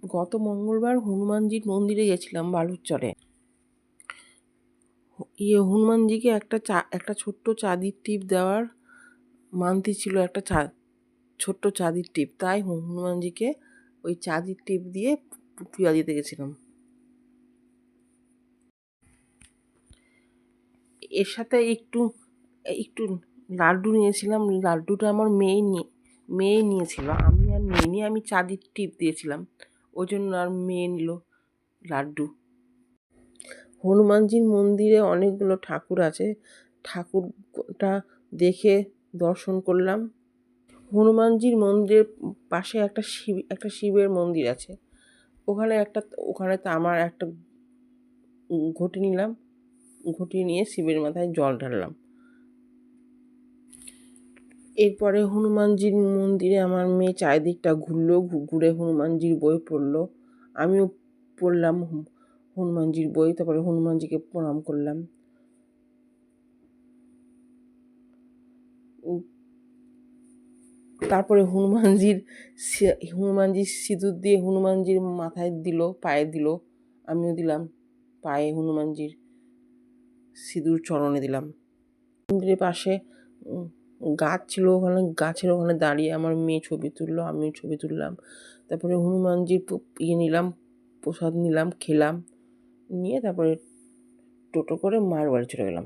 গত মঙ্গলবার হনুমানজির মন্দিরে গেছিলাম বালুরচরে। হনুমানজিকে একটা ছোট্ট চাঁদির টিপ দেওয়ার মানতি ছিল, একটা ছোট্ট চাঁদির টিপ। তাই হনুমানজিকে ওই চাঁদির টিপ দিয়ে পূজা দিতে গেছিলাম। এর সাথে একটু একটু লাড্ডু নিয়েছিলাম। লাড্ডুটা আমার মেয়ে নিয়েছিল, আমি আর নিইনি। আমি চাঁদির টিপ দিয়েছিলাম, ওই জন্য আর মেয়ে নিল লাড্ডু। হনুমানজির মন্দিরে অনেকগুলো ঠাকুর আছে, ঠাকুরটা দেখে দর্শন করলাম। হনুমানজির মন্দিরের পাশে একটা শিবের মন্দির আছে। ওখানে তো আমার একটা ঘটি নিলাম, ঘটি নিয়ে শিবের মাথায় জল ঢাললাম। এরপরে হনুমানজির মন্দিরে আমার মেয়ে চারিদিকটা ঘুরলো, ঘুরে হনুমানজির বই পড়লো। আমিও পড়লাম হনুমানজির বই। তারপরে হনুমানজিকে প্রণাম করলাম। তারপরে হনুমানজির সিঁদুর দিয়ে হনুমানজির মাথায় দিল, পায়ে দিল। আমিও দিলাম পায়ে, হনুমানজির সিঁদুর চরণে দিলাম। মন্দিরের পাশে গাছ ছিল, গাছের ওখানে দাঁড়িয়ে আমার মেয়ে ছবি তুললো, আমিও ছবি তুললাম। তারপরে হনুমানজির নিলাম, প্রসাদ নিলাম, খেলাম, নিয়ে তারপরে টোটো করে মায়ের বাড়ি চলে গেলাম।